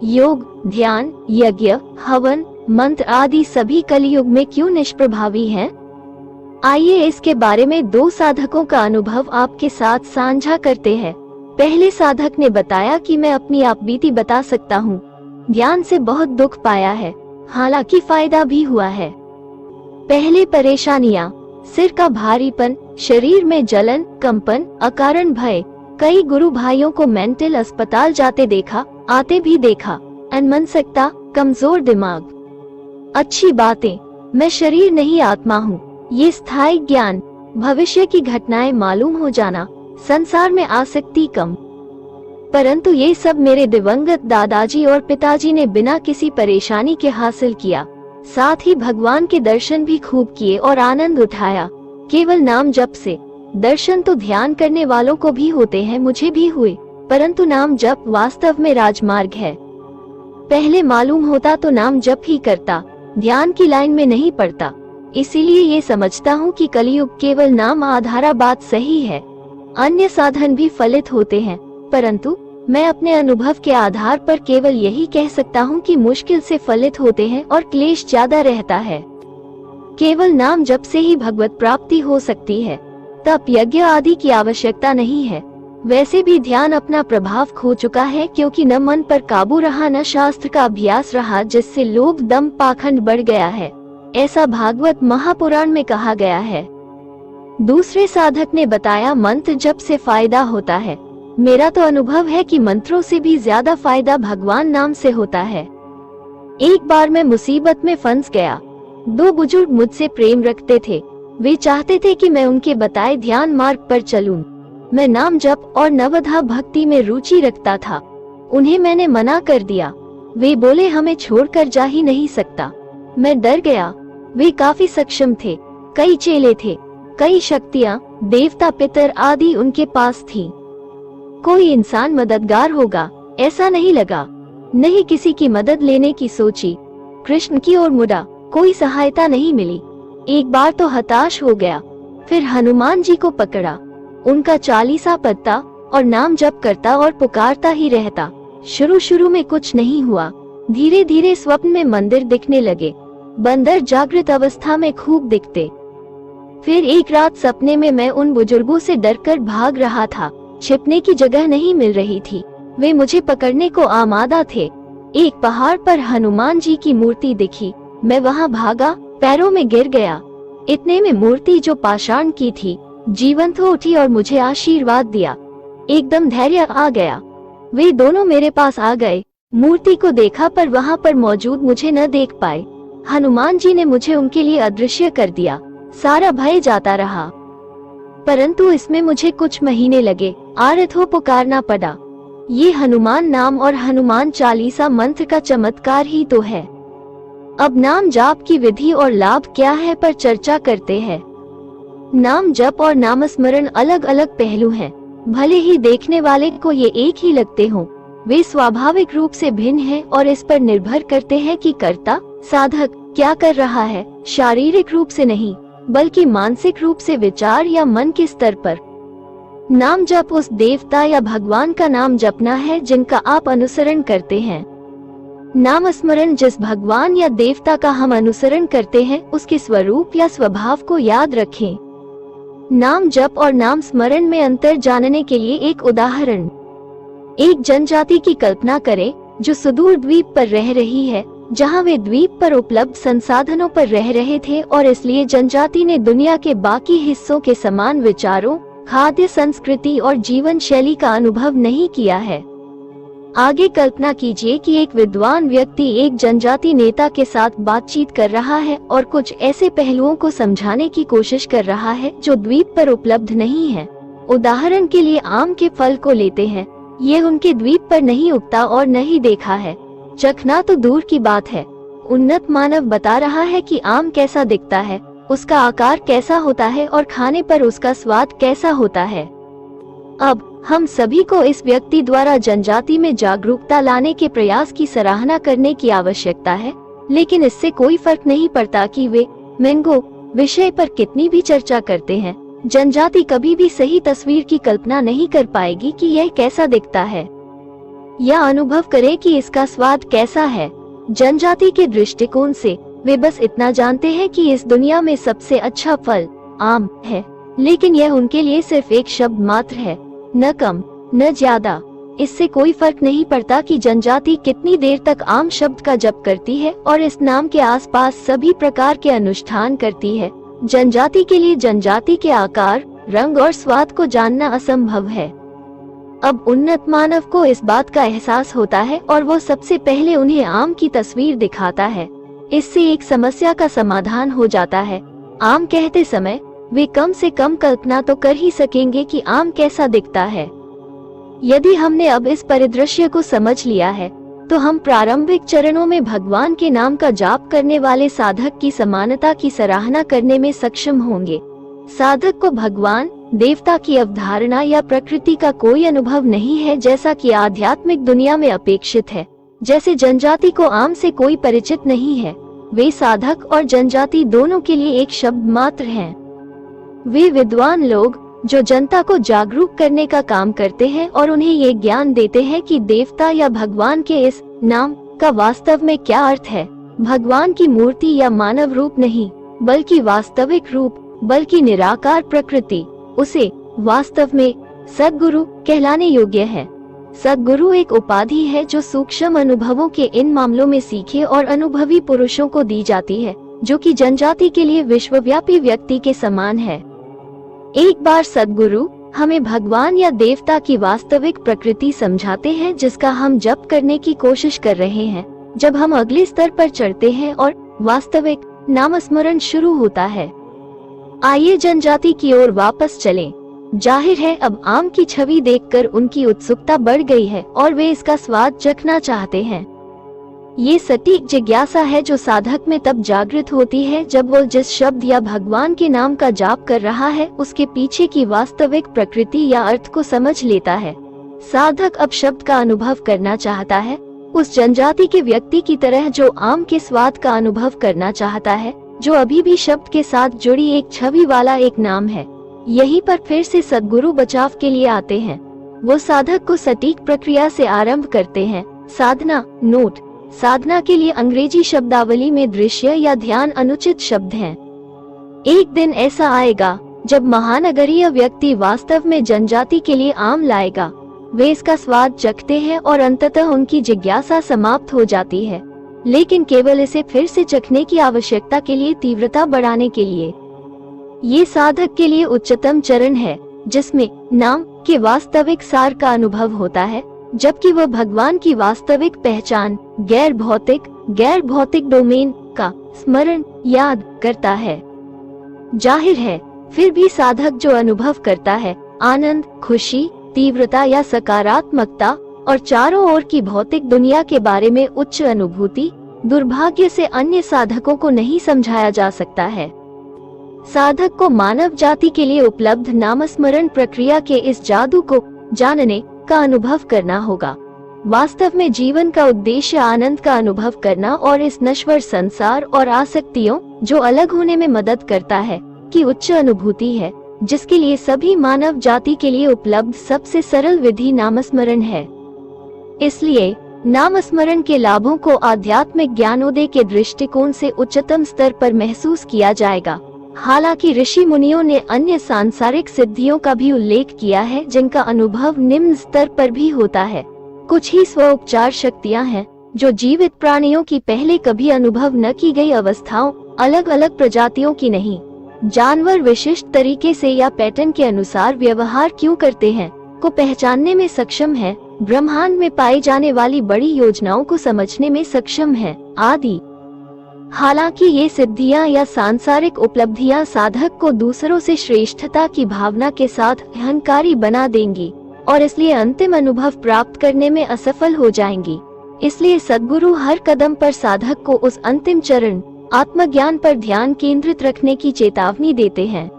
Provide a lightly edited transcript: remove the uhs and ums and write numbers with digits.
योग, ध्यान, यज्ञ, हवन, मंत्र आदि सभी कलयुग में क्यों निष्प्रभावी हैं? आइए इसके बारे में दो साधकों का अनुभव आपके साथ साझा करते हैं। पहले साधक ने बताया कि मैं अपनी आपबीती बता सकता हूँ। ध्यान से बहुत दुख पाया है, हालांकि फायदा भी हुआ है। पहले परेशानियाँ, सिर का भारीपन, शरीर में जलन, कंपन, अकारण भय। कई गुरु भाइयों को मेंटल अस्पताल जाते देखा, आते भी देखा। अनमनसिकता, कमजोर दिमाग। अच्छी बातें, मैं शरीर नहीं आत्मा हूँ। ये स्थायी ज्ञान, भविष्य की घटनाएं मालूम हो जाना, संसार में आसक्ति कम। परंतु ये सब मेरे दिवंगत दादाजी और पिताजी ने बिना किसी परेशानी के हासिल किया। साथ ही भगवान के दर्शन भी खूब किए और आनंद उठाया, केवल नाम जप से। दर्शन तो ध्यान करने वालों को भी होते हैं, मुझे भी हुए, परंतु नाम जप वास्तव में राजमार्ग है। पहले मालूम होता तो नाम जप ही करता, ध्यान की लाइन में नहीं पड़ता। इसीलिए ये समझता हूँ कि कलयुग केवल नाम आधारा बात सही है, अन्य साधन भी फलित होते हैं, परंतु मैं अपने अनुभव के आधार पर केवल यही कह सकता हूँ कि मुश्किल से फलित होते हैं और क्लेश ज्यादा रहता है। केवल नाम जप से ही भगवत प्राप्ति हो सकती है, तप यज्ञ आदि की आवश्यकता नहीं है। वैसे भी ध्यान अपना प्रभाव खो चुका है, क्योंकि न मन पर काबू रहा न शास्त्र का अभ्यास रहा, जिससे लोभ दंभ पाखंड बढ़ गया है, ऐसा भागवत महापुराण में कहा गया है। दूसरे साधक ने बताया मंत्र जप से फायदा होता है। मेरा तो अनुभव है कि मंत्रों से भी ज्यादा फायदा भगवान नाम से होता है। एक बार मैं मुसीबत में फंस गया। दो बुजुर्ग मुझसे प्रेम रखते थे, वे चाहते थे कि मैं उनके बताए ध्यान मार्ग पर चलूं। मैं नाम जप और नवधा भक्ति में रुचि रखता था। उन्हें मैंने मना कर दिया। वे बोले हमें छोड़कर जा ही नहीं सकता। मैं डर गया। वे काफी सक्षम थे, कई चेले थे, कई शक्तियाँ, देवता पितर आदि उनके पास थी। कोई इंसान मददगार होगा ऐसा नहीं लगा, नहीं किसी की मदद लेने की सोची। कृष्ण की ओर मुड़ा, कोई सहायता नहीं मिली। एक बार तो हताश हो गया। फिर हनुमान जी को पकड़ा, उनका चालीसा पढ़ता और नाम जप करता और पुकारता ही रहता। शुरू में कुछ नहीं हुआ, धीरे धीरे स्वप्न में मंदिर दिखने लगे। बंदर जागृत अवस्था में खूब दिखते। फिर एक रात सपने में मैं उन बुजुर्गों से डरकर भाग रहा था। छिपने की जगह नहीं मिल रही थी, वे मुझे पकड़ने को आमादा थे। एक पहाड़ पर हनुमान जी की मूर्ति दिखी, मैं वहां भागा, पैरों में गिर गया। इतने में मूर्ति जो पाषाण की थी जीवंत हो उठी और मुझे आशीर्वाद दिया। एकदम धैर्य आ गया। वे दोनों मेरे पास आ गए। मूर्ति को देखा पर वहां पर मौजूद मुझे न देख पाए। हनुमान जी ने मुझे उनके लिए अदृश्य कर दिया। सारा भय जाता रहा, परंतु इसमें मुझे कुछ महीने लगे। आरथो पुकारना पड़ा। ये हनुमान नाम और हनुमान चालीसा मंत्र का चमत्कार ही तो है। अब नाम जाप की विधि और लाभ क्या है पर चर्चा करते हैं। नाम जप और नामस्मरण अलग अलग पहलू हैं। भले ही देखने वाले को ये एक ही लगते हों, वे स्वाभाविक रूप से भिन्न हैं और इस पर निर्भर करते हैं कि कर्ता साधक क्या कर रहा है, शारीरिक रूप से नहीं बल्कि मानसिक रूप से, विचार या मन के स्तर पर। नाम जप उस देवता या भगवान का नाम जपना है जिनका आप अनुसरण करते हैं। नाम स्मरण जिस भगवान या देवता का हम अनुसरण करते हैं उसके स्वरूप या स्वभाव को याद रखें। नाम जप और नाम स्मरण में अंतर जानने के लिए एक उदाहरण। एक जनजाति की कल्पना करें जो सुदूर द्वीप पर रह रही है, जहां वे द्वीप पर उपलब्ध संसाधनों पर रह रहे थे और इसलिए जनजाति ने दुनिया के बाकी हिस्सों के समान विचारों, खाद्य संस्कृति और जीवन शैली का अनुभव नहीं किया है। आगे कल्पना कीजिए कि एक विद्वान व्यक्ति एक जनजाति नेता के साथ बातचीत कर रहा है और कुछ ऐसे पहलुओं को समझाने की कोशिश कर रहा है जो द्वीप पर उपलब्ध नहीं है। उदाहरण के लिए आम के फल को लेते हैं, ये उनके द्वीप पर नहीं उगता और नहीं देखा है, चखना तो दूर की बात है। उन्नत मानव बता रहा है कि आम कैसा दिखता है, उसका आकार कैसा होता है और खाने पर उसका स्वाद कैसा होता है। अब हम सभी को इस व्यक्ति द्वारा जनजाति में जागरूकता लाने के प्रयास की सराहना करने की आवश्यकता है, लेकिन इससे कोई फर्क नहीं पड़ता कि वे मैंगो विषय पर कितनी भी चर्चा करते हैं। जनजाति कभी भी सही तस्वीर की कल्पना नहीं कर पाएगी कि यह कैसा दिखता है। या अनुभव करें कि इसका स्वाद कैसा है। जनजाति के दृष्टिकोण से वे बस इतना जानते हैं कि इस दुनिया में सबसे अच्छा फल आम है, लेकिन यह उनके लिए सिर्फ एक शब्द मात्र है, न कम न ज्यादा। इससे कोई फर्क नहीं पड़ता कि जनजाति कितनी देर तक आम शब्द का जप करती है और इस नाम के आसपास सभी प्रकार के अनुष्ठान करती है। जनजाति के लिए जनजाति के आकार, रंग और स्वाद को जानना असंभव है। अब उन्नत मानव को इस बात का एहसास होता है और वो सबसे पहले उन्हें आम की तस्वीर दिखाता है। इससे एक समस्या का समाधान हो जाता है। आम कहते समय वे कम से कम कल्पना तो कर ही सकेंगे कि आम कैसा दिखता है। यदि हमने अब इस परिदृश्य को समझ लिया है, तो हम प्रारंभिक चरणों में भगवान के नाम का जाप करने वाले साधक की समानता की सराहना करने में सक्षम होंगे। साधक को भगवान, देवता की अवधारणा या प्रकृति का कोई अनुभव नहीं है, जैसा कि आध्यात्मिक दुनिया में अपेक्षित है। जैसे जनजाति को आम से कोई परिचित नहीं है, वे साधक और जनजाति दोनों के लिए एक शब्द मात्र हैं। वे विद्वान लोग जो जनता को जागरूक करने का काम करते हैं और उन्हें ये ज्ञान देते हैं कि देवता या भगवान के इस नाम का वास्तव में क्या अर्थ है। भगवान की मूर्ति या मानव रूप नहीं, बल्कि वास्तविक रूप, बल्कि निराकार प्रकृति उसे वास्तव में सद्गुरु कहलाने योग्य है। सद्गुरु एक उपाधि है जो सूक्ष्म अनुभवों के इन मामलों में सीखे और अनुभवी पुरुषों को दी जाती है, जो कि जनजाति के लिए विश्वव्यापी व्यक्ति के समान है। एक बार सद्गुरु हमें भगवान या देवता की वास्तविक प्रकृति समझाते हैं, जिसका हम जप करने की कोशिश कर रहे हैं। जब हम अगले स्तर पर चढ़ते हैं और वास्तविक नामस्मरण शुरू होता है। आइए जनजाति की ओर वापस चलें। जाहिर है अब आम की छवि देखकर उनकी उत्सुकता बढ़ गई है और वे इसका स्वाद चखना चाहते हैं। ये सटीक जिज्ञासा है जो साधक में तब जागृत होती है जब वो जिस शब्द या भगवान के नाम का जाप कर रहा है उसके पीछे की वास्तविक प्रकृति या अर्थ को समझ लेता है। साधक अब शब्द का अनुभव करना चाहता है, उस जनजाति के व्यक्ति की तरह जो आम के स्वाद का अनुभव करना चाहता है, जो अभी भी शब्द के साथ जुड़ी एक छवि वाला एक नाम है। यहीं पर फिर से सद्गुरु बचाव के लिए आते हैं। वो साधक को सटीक प्रक्रिया से आरंभ करते हैं। साधना नोट। साधना के लिए अंग्रेजी शब्दावली में दृश्य या ध्यान अनुचित शब्द हैं। एक दिन ऐसा आएगा जब महानगरीय व्यक्ति वास्तव में जनजाति के लिए आम लाएगा। वे इसका स्वाद चखते हैं और अंततः उनकी जिज्ञासा समाप्त हो जाती है, लेकिन केवल इसे फिर से चखने की आवश्यकता के लिए, तीव्रता बढ़ाने के लिए। ये साधक के लिए उच्चतम चरण है, जिसमें नाम के वास्तविक सार का अनुभव होता है, जबकि वह भगवान की वास्तविक पहचान, गैर भौतिक डोमेन का स्मरण याद करता है। जाहिर है फिर भी साधक जो अनुभव करता है आनंद, खुशी, तीव्रता या सकारात्मकता और चारों ओर की भौतिक दुनिया के बारे में उच्च अनुभूति, दुर्भाग्य से अन्य साधकों को नहीं समझाया जा सकता है। साधक को मानव जाति के लिए उपलब्ध नामस्मरण प्रक्रिया के इस जादू को जानने का अनुभव करना होगा। वास्तव में जीवन का उद्देश्य आनंद का अनुभव करना और इस नश्वर संसार और आसक्तियों जो अलग होने में मदद करता है की उच्च अनुभूति है, जिसके लिए सभी मानव जाति के लिए उपलब्ध सबसे सरल विधि नामस्मरण है। इसलिए नामस्मरण के लाभों को आध्यात्मिक ज्ञानोदय के दृष्टिकोण से उच्चतम स्तर पर महसूस किया जाएगा। हालांकि ऋषि मुनियों ने अन्य सांसारिक सिद्धियों का भी उल्लेख किया है जिनका अनुभव निम्न स्तर पर भी होता है। कुछ ही स्व उपचार शक्तियां हैं जो जीवित प्राणियों की पहले कभी अनुभव न की गई अवस्थाओं, अलग अलग प्रजातियों की नहीं, जानवर विशिष्ट तरीके से या पैटर्न के अनुसार व्यवहार क्यों करते हैं को पहचानने में सक्षम है, ब्रह्मांड में पाई जाने वाली बड़ी योजनाओं को समझने में सक्षम है आदि। हालांकि ये सिद्धियां या सांसारिक उपलब्धियां साधक को दूसरों से श्रेष्ठता की भावना के साथ अहंकारी बना देंगी और इसलिए अंतिम अनुभव प्राप्त करने में असफल हो जाएंगी। इसलिए सद्गुरु हर कदम पर साधक को उस अंतिम चरण आत्मज्ञान पर ध्यान केंद्रित रखने की चेतावनी देते हैं।